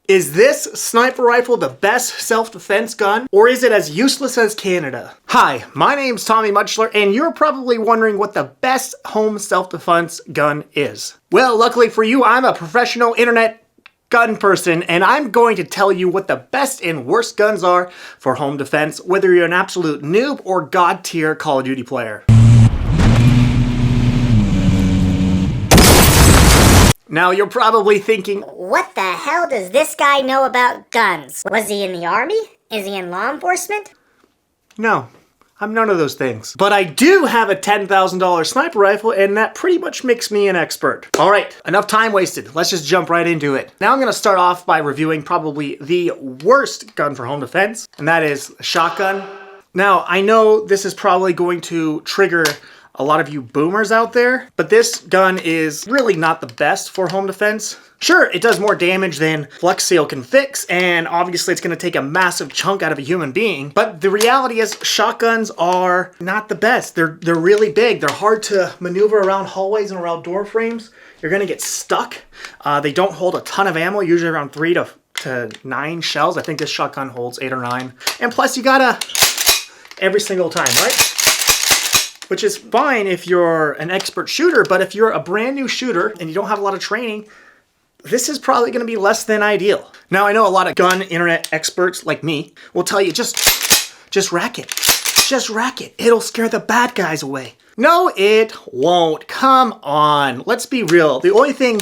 Is this sniper rifle the best self-defense gun, or is it as useless as Canada? Hi, my name's Tommy Mutchler, and you're probably wondering what the best home self-defense gun is. Well, luckily for you, I'm a professional internet gun person, and I'm going to tell you what the best and worst guns are for home defense, whether you're an absolute noob or god-tier Call of Duty player. Now, you're probably thinking, what the hell does this guy know about guns? Was he in the army? Is he in law enforcement? no, I'm none of those things. But I do have a $10,000 sniper rifle, and that pretty much makes me an expert. All right, enough time wasted. Let's just jump right into it. Now I'm gonna start off by reviewing probably the worst gun for home defense, and that is a shotgun. Now, I know this is probably going to trigger a lot of you boomers out there, but this gun is really not the best for home defense. Sure, it does more damage than Flex Seal can fix, and obviously it's gonna take a massive chunk out of a human being, but the reality is shotguns are not the best. They're really big. They're hard to maneuver around hallways and around door frames. You're gonna get stuck. They don't hold a ton of ammo, usually around 3 to 9 shells. I think this shotgun holds 8 or 9. And plus you gotta, every single time, right? Which is fine if you're an expert shooter, but if you're a brand new shooter and you don't have a lot of training, this is probably gonna be less than ideal. Now, I know a lot of gun internet experts like me will tell you, just rack it. Just rack it. It'll scare the bad guys away. No, it won't. Come on. Let's be real. The only thing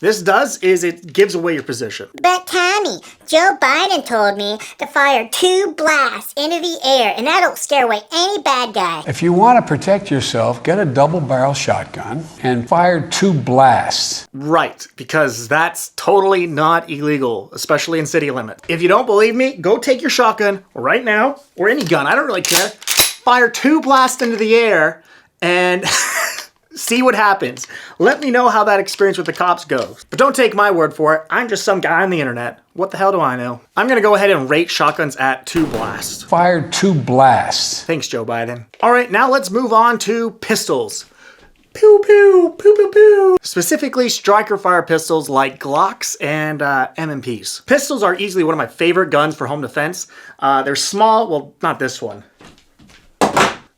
this does is it gives away your position. But Tommy, Joe Biden told me to fire 2 blasts into the air, and that'll scare away any bad guy. If you want to protect yourself, get a double-barrel shotgun and fire 2 blasts. Right, because that's totally not illegal, especially in city limits. If you don't believe me, go take your shotgun right now, or any gun, I don't really care. Fire 2 blasts into the air and see what happens. Let me know how that experience with the cops goes. But don't take my word for it. I'm just some guy on the internet. What the hell do I know? I'm gonna go ahead and rate shotguns at 2 blasts. Fire 2 blasts. Thanks, Joe Biden. All right, now let's move on to pistols. Pew, pew, pew, pew, pew. Specifically, striker fire pistols like Glocks and M&Ps. Pistols are easily one of my favorite guns for home defense. They're small, well, not this one.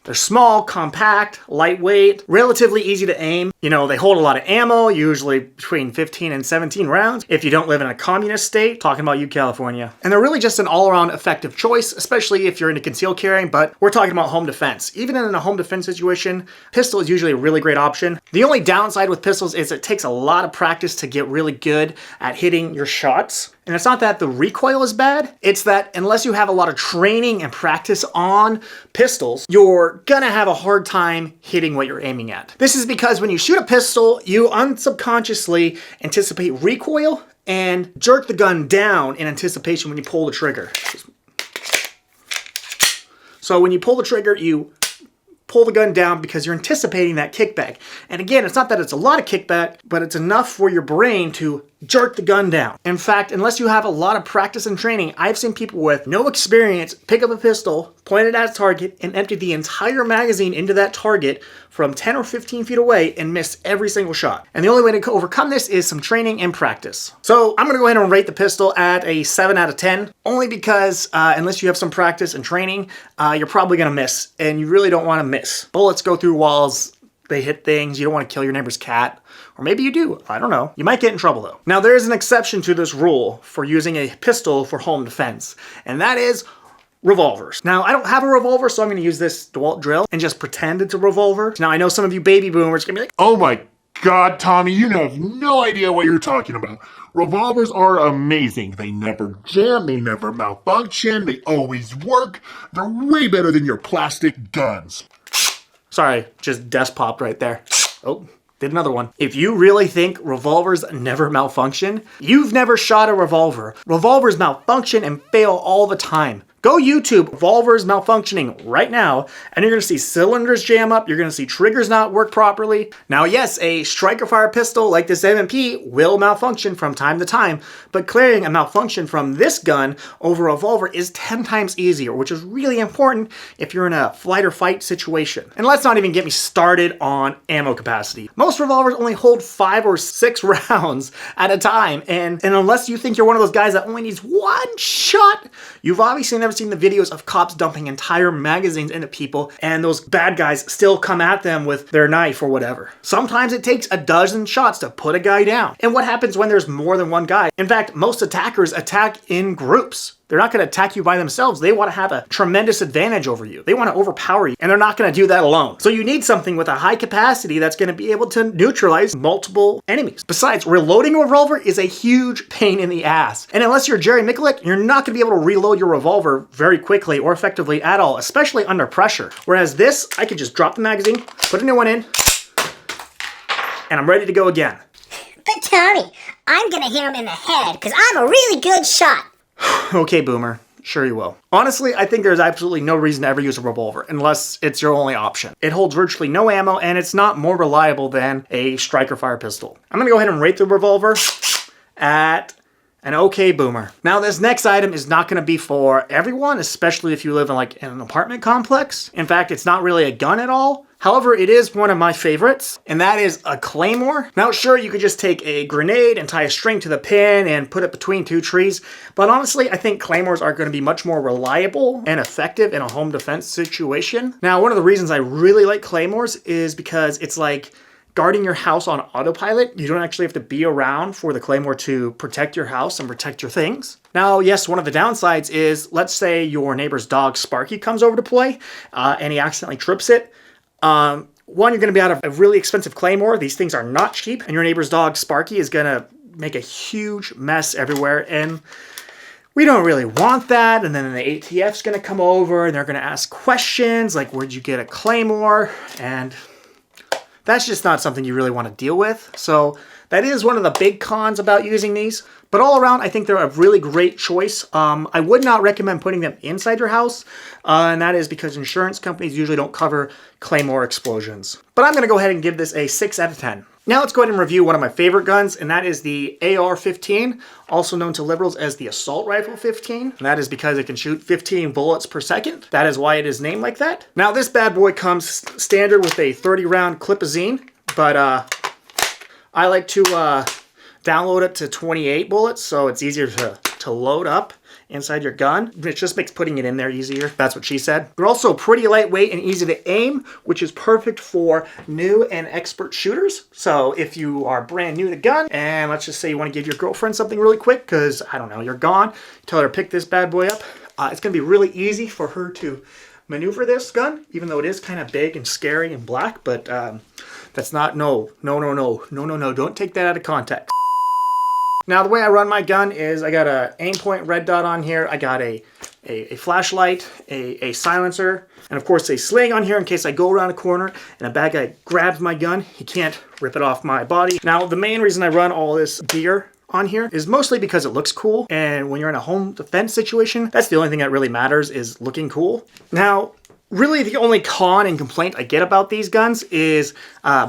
They're small, compact, lightweight, relatively easy to aim. You know, they hold a lot of ammo, usually between 15 and 17 rounds. If you don't live in a communist state, talking about you, California. And they're really just an all-around effective choice, especially if you're into concealed carrying, but we're talking about home defense. Even in a home defense situation, pistol is usually a really great option. The only downside with pistols is it takes a lot of practice to get really good at hitting your shots. And it's not that the recoil is bad, it's that unless you have a lot of training and practice on pistols, you're gonna have a hard time hitting what you're aiming at. This is because when you shoot a pistol, you unsubconsciously anticipate recoil and jerk the gun down in anticipation when you pull the trigger. So when you pull the trigger, you pull the gun down because you're anticipating that kickback. And again, it's not that it's a lot of kickback, but it's enough for your brain to jerk the gun down. In fact, unless you have a lot of practice and training, I've seen people with no experience pick up a pistol, point it at a target, and empty the entire magazine into that target from 10 or 15 feet away and miss every single shot. And the only way to overcome this is some training and practice. So I'm gonna go ahead and rate the pistol at a 7 out of 10, only because unless you have some practice and training, you're probably gonna miss, and you really don't wanna miss. Bullets go through walls, they hit things, you don't wanna kill your neighbor's cat. Or maybe you do, I don't know. You might get in trouble though. Now there is an exception to this rule for using a pistol for home defense, and that is revolvers. Now I don't have a revolver, so I'm gonna use this DeWalt drill and just pretend it's a revolver. Now I know some of you baby boomers are gonna be like, oh my God, Tommy, you have no idea what you're talking about. Revolvers are amazing. They never jam, they never malfunction, they always work. They're way better than your plastic guns. sorry, just desk popped right there. Oh. Did another one. If you really think revolvers never malfunction, you've never shot a revolver. Revolvers malfunction and fail all the time. Go YouTube Revolvers malfunctioning right now, and you're gonna see cylinders jam up, you're gonna see triggers not work properly. Now yes, a striker fire pistol like this M&P will malfunction from time to time, but clearing a malfunction from this gun over a revolver is 10 times easier, which is really important if you're in a flight or fight situation. And let's not even get me started on ammo capacity. Most revolvers only hold 5 or 6 rounds at a time, and unless you think you're one of those guys that only needs one shot, you've obviously never seen the videos of cops dumping entire magazines into people and those bad guys still come at them with their knife or whatever. Sometimes it takes a dozen shots to put a guy down. And what happens when there's more than one guy? In fact, most attackers attack in groups. They're not going to attack you by themselves. They want to have a tremendous advantage over you. They want to overpower you, and they're not going to do that alone. So you need something with a high capacity that's going to be able to neutralize multiple enemies. Besides, reloading a revolver is a huge pain in the ass. And unless you're Jerry Mikulik, you're not going to be able to reload your revolver very quickly or effectively at all, especially under pressure. Whereas this, I could just drop the magazine, put a new one in, and I'm ready to go again. But Tommy, I'm gonna hit him in the head because I'm a really good shot. Okay, Boomer. Sure you will. Honestly, I think there's absolutely no reason to ever use a revolver unless it's your only option. It holds virtually no ammo and it's not more reliable than a striker fire pistol. I'm gonna go ahead and rate the revolver at an okay Boomer. Now this next item is not gonna be for everyone, especially if you live in like an apartment complex. In fact, it's not really a gun at all. However, it is one of my favorites, and that is a Claymore. Now, sure, you could just take a grenade and tie a string to the pin and put it between 2 trees, but honestly, I think Claymores are going to be much more reliable and effective in a home defense situation. Now, one of the reasons I really like Claymores is because it's like guarding your house on autopilot. You don't actually have to be around for the Claymore to protect your house and protect your things. Now, yes, one of the downsides is, let's say your neighbor's dog Sparky comes over to play and he accidentally trips it. One, you're going to be out of a really expensive Claymore. These things are not cheap, and your neighbor's dog Sparky is going to make a huge mess everywhere, and we don't really want that. And then the ATF's going to come over, and they're going to ask questions like, where'd you get a Claymore? And that's just not something you really want to deal with. So that is one of the big cons about using these. But all around, I think they're a really great choice. I would not recommend putting them inside your house, and that is because insurance companies usually don't cover Claymore explosions. But I'm going to go ahead and give this a 6 out of 10. Now let's go ahead and review one of my favorite guns, and that is the AR15, also known to liberals as the Assault Rifle 15. And that is because it can shoot 15 bullets per second. That is why it is named like that. Now this bad boy comes standard with a 30-round clip-a-zine, but I like to download it to 28 bullets, so it's easier to load up inside your gun. It just makes putting it in there easier. That's what she said. They're also pretty lightweight and easy to aim, which is perfect for new and expert shooters. So if you are brand new to gun, and let's just say you want to give your girlfriend something really quick, because, I don't know, you're gone, tell her to pick this bad boy up. It's going to be really easy for her to maneuver this gun, even though it is kind of big and scary and black, but that's not, no, don't take that out of context. Now, the way I run my gun is I got a aim point red dot on here. I got a flashlight, a silencer, and of course a sling on here in case I go around a corner and a bad guy grabs my gun. He can't rip it off my body. Now, the main reason I run all this gear on here is mostly because it looks cool. And when you're in a home defense situation, that's the only thing that really matters, is looking cool. Now, really, the only con and complaint I get about these guns is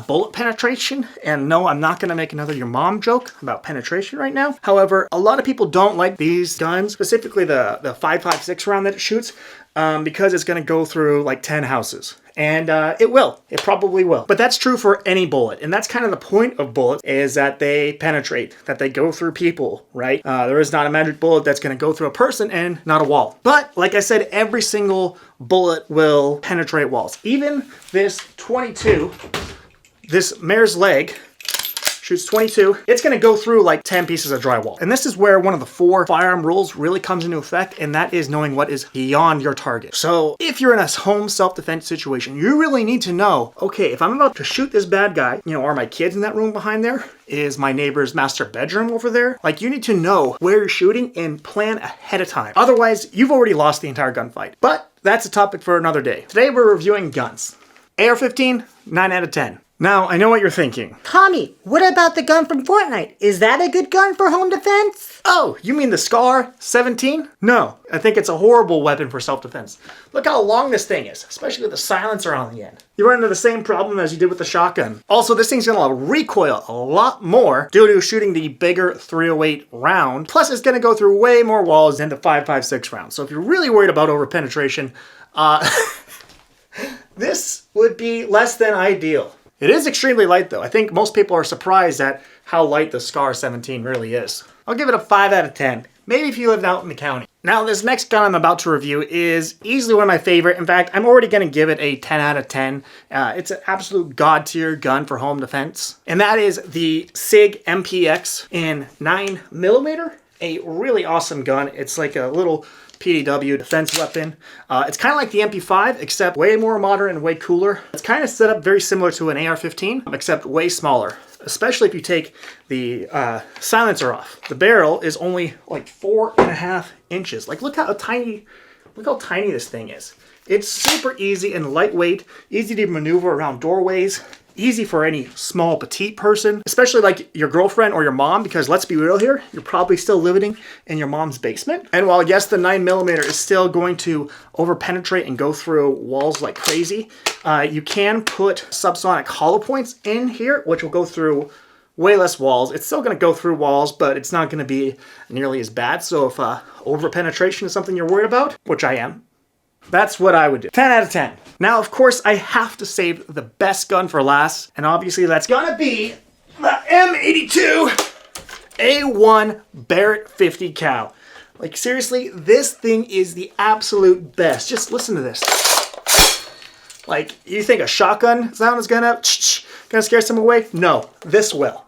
bullet penetration. And no, I'm not going to make another your mom joke about penetration right now. However, a lot of people don't like these guns, specifically the 5.56 round that it shoots, because it's going to go through like 10 houses. And it will. It probably will. But that's true for any bullet. And that's kind of the point of bullets, is that they penetrate, that they go through people, right? There is not a magic bullet that's going to go through a person and not a wall. But like I said, every single bullet will penetrate walls. Even this 22, this mare's leg, shoots 22, it's going to go through like 10 pieces of drywall. And this is where one of the 4 firearm rules really comes into effect, and that is knowing what is beyond your target. So if you're in a home self-defense situation, you really need to know, okay, if I'm about to shoot this bad guy, you know, are my kids in that room behind there? Is my neighbor's master bedroom over there? Like, you need to know where you're shooting and plan ahead of time. Otherwise, you've already lost the entire gunfight. But that's a topic for another day. Today we're reviewing guns. AR-15, 9 out of 10. Now, I know what you're thinking. Tommy, what about the gun from Fortnite? Is that a good gun for home defense? Oh, you mean the Scar 17? No, I think it's a horrible weapon for self-defense. Look how long this thing is, especially with the silencer on the end. You run into the same problem as you did with the shotgun. Also, this thing's gonna recoil a lot more due to shooting the bigger 308 round. Plus, it's gonna go through way more walls than the 5.56 round. So if you're really worried about overpenetration, this would be less than ideal. It is extremely light though. I think most people are surprised at how light the Scar 17 really is. I'll give it a 5 out of 10. Maybe if you lived out in the county. Now this next gun I'm about to review is easily one of my favorite. In fact, I'm already gonna give it a 10 out of 10. It's an absolute god tier gun for home defense. And that is the SIG MPX in 9mm. A really awesome gun. It's like a little PDW defense weapon. It's kind of like the MP5, except way more modern and way cooler. It's kind of set up very similar to an AR15, except way smaller, especially if you take the silencer off. The barrel is only like 4.5 inches. Like look how tiny this thing is. It's super easy and lightweight, easy to maneuver around doorways, easy for any small petite person, especially like your girlfriend or your mom, because let's be real here, you're probably still living in your mom's basement. And while yes, the 9mm is still going to overpenetrate and go through walls like crazy, you can put subsonic hollow points in here, which will go through way less walls. It's still gonna go through walls, but it's not gonna be nearly as bad. So if overpenetration is something you're worried about, which I am, that's what I would do. 10 out of 10. Now, of course, I have to save the best gun for last, and obviously that's gonna be the M82 A1 Barrett 50 cal. Like seriously, this thing is the absolute best. Just listen to this. Like, you think a shotgun sound is gonna scare someone away? No, this will.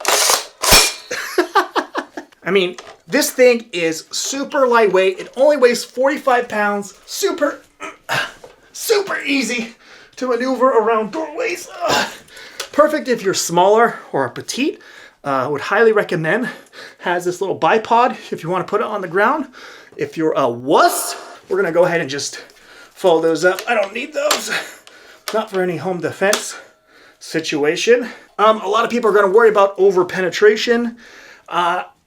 I mean, this thing is super lightweight. It only weighs 45 pounds. Super easy to maneuver around doorways. Perfect if you're smaller or a petite. Would highly recommend. Has this little bipod if you want to put it on the ground. If you're a wuss, we're gonna go ahead and just fold those up. I don't need those. Not for any home defense situation. A lot of people are gonna worry about overpenetration.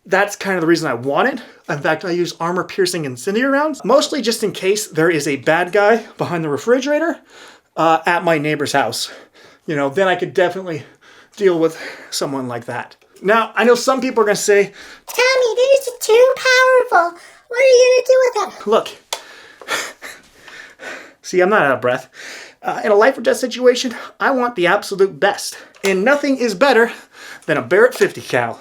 That's kind of the reason I want it. In fact, I use armor-piercing incendiary rounds, mostly just in case there is a bad guy behind the refrigerator at my neighbor's house. You know, then I could definitely deal with someone like that. Now, I know some people are gonna say, Tommy, these are too powerful. What are you gonna do with them? look, see, I'm not out of breath. In a life or death situation, I want the absolute best. And nothing is better than a Barrett 50 cal.